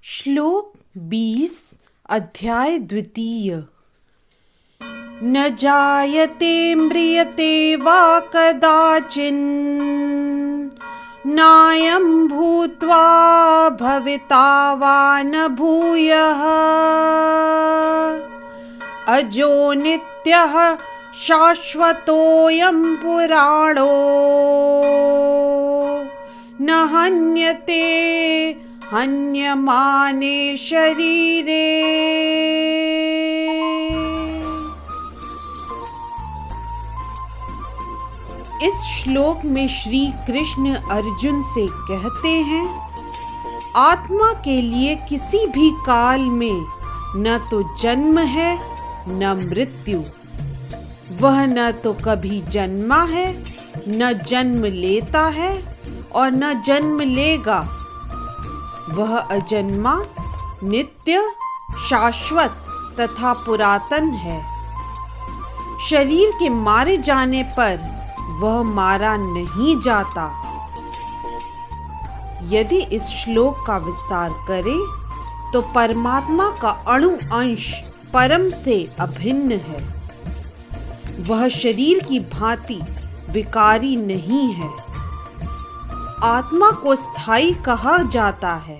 श्लोक 20 अध्याय द्वितीय। न जायते म्रियते वा कदाचिन् नायं भूत्वा भविता वा न भूयः अजो नित्यः शाश्वतोऽयं पुराणो न हन्यते हन्यमाने शरीरे। इस श्लोक में श्री कृष्ण अर्जुन से कहते हैं, आत्मा के लिए किसी भी काल में न तो जन्म है न मृत्यु। वह न तो कभी जन्मा है न जन्म लेता है और न जन्म लेगा। वह अजन्मा, नित्य, शाश्वत तथा पुरातन है। शरीर के मारे जाने पर वह मारा नहीं जाता। यदि इस श्लोक का विस्तार करें तो परमात्मा का अणु अंश परम से अभिन्न है। वह शरीर की भांति विकारी नहीं है। आत्मा को स्थायी कहा जाता है।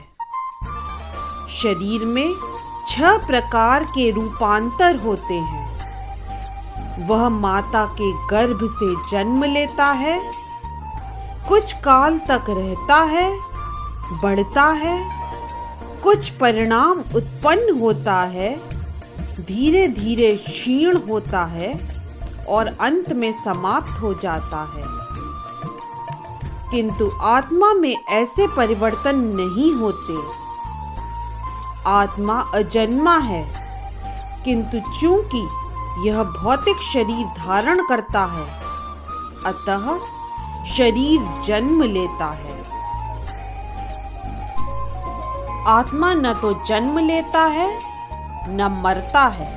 शरीर में 6 प्रकार के रूपांतर होते हैं। वह माता के गर्भ से जन्म लेता है, कुछ काल तक रहता है, बढ़ता है, कुछ परिणाम उत्पन्न होता है, धीरे धीरे क्षीण होता है और अंत में समाप्त हो जाता है। किंतु आत्मा में ऐसे परिवर्तन नहीं होते। आत्मा अजन्मा है, किंतु चूंकि यह भौतिक शरीर धारण करता है, अतः शरीर जन्म लेता है। आत्मा न तो जन्म लेता है न मरता है,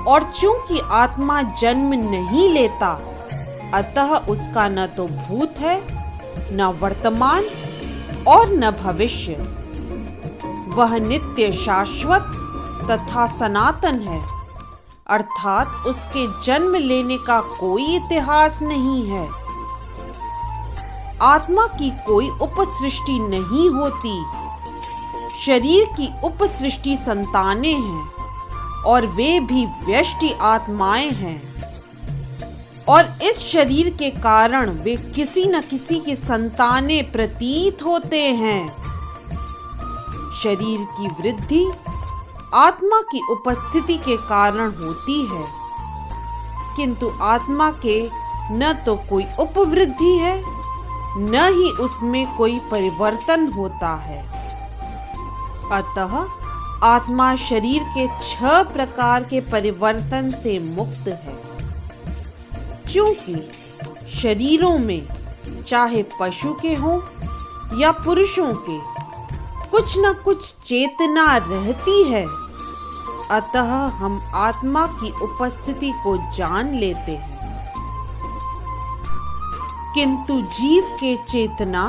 और चूंकि आत्मा जन्म नहीं लेता, अतः उसका न तो भूत है न वर्तमान और न भविष्य। वह नित्य, शाश्वत तथा सनातन है, अर्थात उसके जन्म लेने का कोई इतिहास नहीं है। आत्मा की कोई उपसृष्टि नहीं होती। शरीर की उपसृष्टि संतानें हैं और वे भी व्यष्टि आत्माएं हैं, और इस शरीर के कारण वे किसी न किसी की संतानें प्रतीत होते हैं। शरीर की वृद्धि आत्मा की उपस्थिति के कारण होती है, किंतु आत्मा के न तो कोई उपवृद्धि है न ही उसमें कोई परिवर्तन होता है। अतः आत्मा शरीर के 6 प्रकार के परिवर्तन से मुक्त है। क्योंकि शरीरों में चाहे पशु के हों या पुरुषों के, कुछ न कुछ चेतना रहती है, अतः हम आत्मा की उपस्थिति को जान लेते हैं। किंतु जीव के चेतना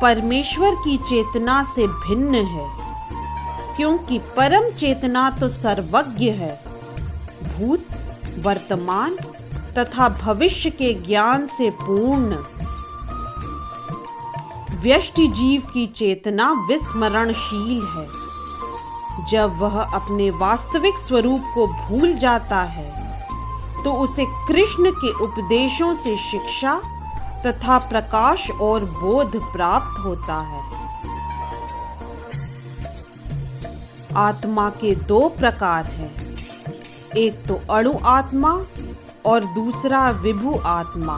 परमेश्वर की चेतना से भिन्न है, क्योंकि परम चेतना तो सर्वज्ञ है, भूत, वर्तमान तथा भविष्य के ज्ञान से पूर्ण। व्यष्टि जीव की चेतना विस्मरणशील है। जब वह अपने वास्तविक स्वरूप को भूल जाता है, तो उसे कृष्ण के उपदेशों से शिक्षा तथा प्रकाश और बोध प्राप्त होता है। आत्मा के 2 प्रकार हैं, एक तो अणु आत्मा और दूसरा विभु आत्मा।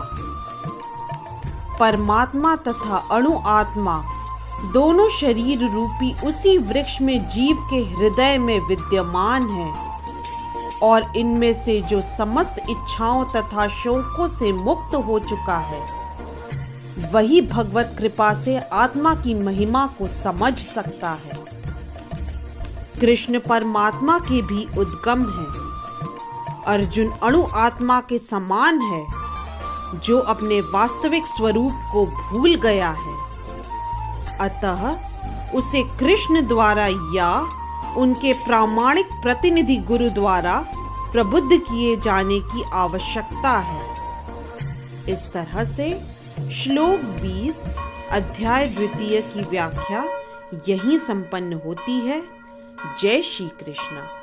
परमात्मा तथा अणु आत्मा दोनों शरीर रूपी उसी वृक्ष में जीव के हृदय में विद्यमान है, और इनमें से जो समस्त इच्छाओं तथा शोकों से मुक्त हो चुका है, वही भगवत कृपा से आत्मा की महिमा को समझ सकता है। कृष्ण परमात्मा के भी उद्गम है। अर्जुन अणु आत्मा के समान है, जो अपने वास्तविक स्वरूप को भूल गया है। अतः उसे कृष्ण द्वारा या उनके प्रामाणिक प्रतिनिधि गुरु द्वारा प्रबुद्ध किए जाने की आवश्यकता है। इस तरह से श्लोक 20 अध्याय 2 की व्याख्या यहीं संपन्न होती है। जय श्री कृष्ण।